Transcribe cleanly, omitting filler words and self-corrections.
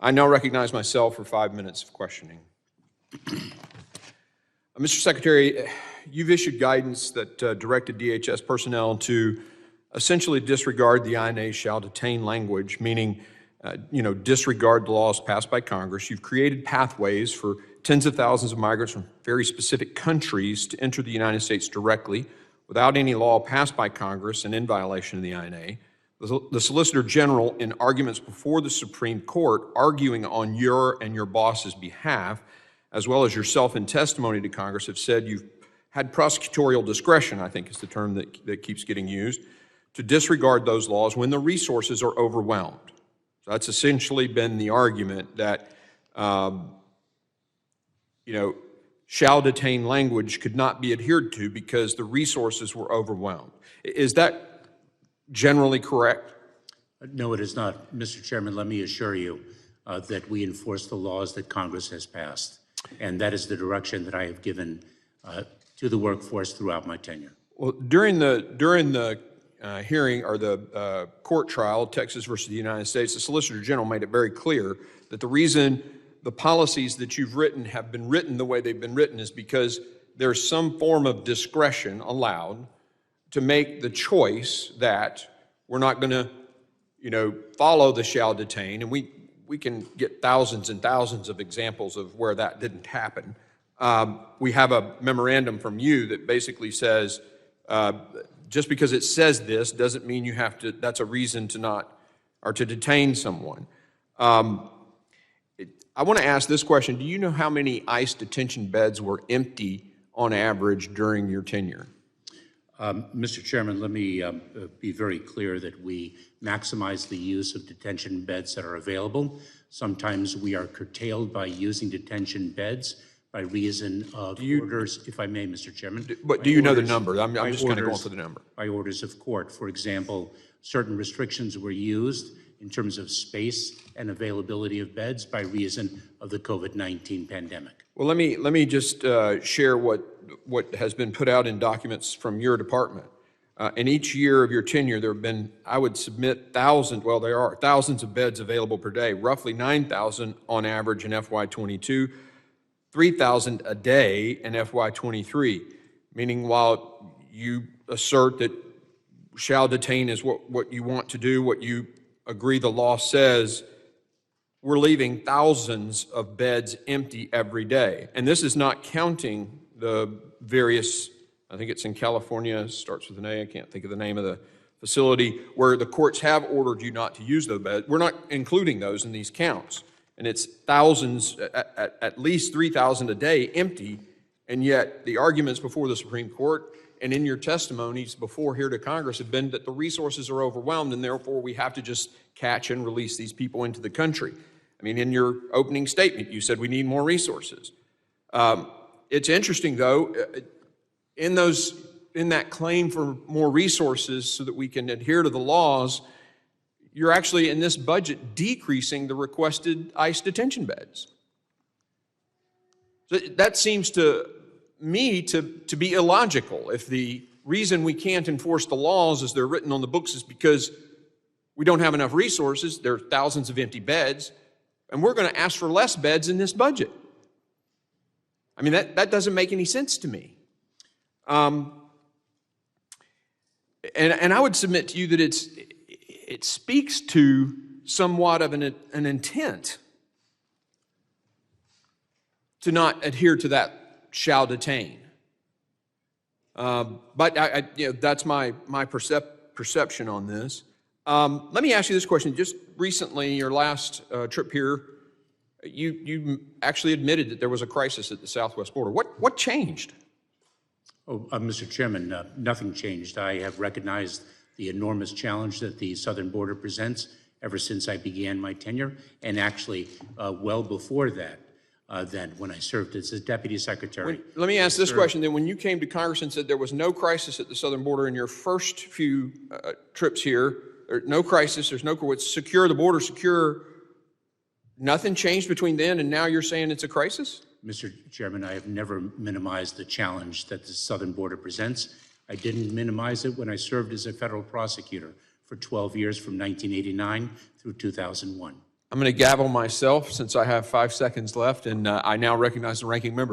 I now recognize myself for 5 minutes of questioning. Mr. Secretary, you've issued guidance that directed DHS personnel to essentially disregard the INA shall detain language, meaning, disregard the laws passed by Congress. You've created pathways for tens of thousands of migrants from very specific countries to enter the United States directly without any law passed by Congress and in violation of the INA. The Solicitor General, in arguments before the Supreme Court, arguing on your and your boss's behalf, as well as yourself in testimony to Congress, have said you've had prosecutorial discretion, I think is the term that keeps getting used, to disregard those laws when the resources are overwhelmed. So that's essentially been the argument that, shall detain language could not be adhered to because the resources were overwhelmed. Is that generally correct? No, it is not. Mr. Chairman, let me assure you that we enforce the laws that Congress has passed. And that is the direction that I have given to the workforce throughout my tenure. Well, during the hearing or the court trial, Texas versus the United States, the Solicitor General made it very clear that the reason the policies that you've written have been written the way they've been written is because there's some form of discretion allowed to make the choice that we're not going to, follow the shall detain, and we can get thousands and thousands of examples of where that didn't happen. We have a memorandum from you that basically says, just because it says this doesn't mean you have to, that's a reason to not, or to detain someone. I want to ask this question. Do you know how many ICE detention beds were empty on average during your tenure? Mr. Chairman, let me be very clear that we maximize the use of detention beds that are available. Sometimes we are curtailed by using detention beds by reason of orders, if I may, Mr. Chairman. But do you know the number? I'm just kind of going for the number. By orders of court. For example, certain restrictions were used in terms of space and availability of beds by reason of the COVID-19 pandemic. Well, let me just share what has been put out in documents from your department. In each year of your tenure, there have been, I would submit, thousands of beds available per day, roughly 9,000 on average in FY22, 3,000 a day in FY23, meaning while you assert that shall detain is what you want to do, what you agree the law says, we're leaving thousands of beds empty every day. And this is not counting the various, I think it's in California, starts with an A, I can't think of the name of the facility, where the courts have ordered you not to use those beds. We're not including those in these counts. And it's thousands, at least 3,000 a day empty, and yet the arguments before the Supreme Court and in your testimonies before here to Congress have been that the resources are overwhelmed and therefore we have to just catch and release these people into the country. I mean, in your opening statement, you said we need more resources. It's interesting, though, in that claim for more resources so that we can adhere to the laws, you're actually in this budget decreasing the requested ICE detention beds. So that seems to me to be illogical. If the reason we can't enforce the laws as they're written on the books is because we don't have enough resources, there are thousands of empty beds, and we're going to ask for less beds in this budget. I mean, that doesn't make any sense to me. And I would submit to you that it speaks to somewhat of an intent to not adhere to that shall detain. But that's my perception on this. Let me ask you this question. Just recently, your last trip here, you actually admitted that there was a crisis at the southwest border. What changed? Mr. Chairman, nothing changed. I have recognized the enormous challenge that the southern border presents ever since I began my tenure, and actually well before that, then when I served as a deputy secretary. Let me ask this question then. When you came to Congress and said there was no crisis at the southern border in your first few trips here, no crisis, there's no, secure the border, secure, nothing changed between then and now you're saying it's a crisis? Mr. Chairman, I have never minimized the challenge that the southern border presents. I didn't minimize it when I served as a federal prosecutor for 12 years from 1989 through 2001. I'm going to gavel myself since I have 5 seconds left, and I now recognize the ranking member.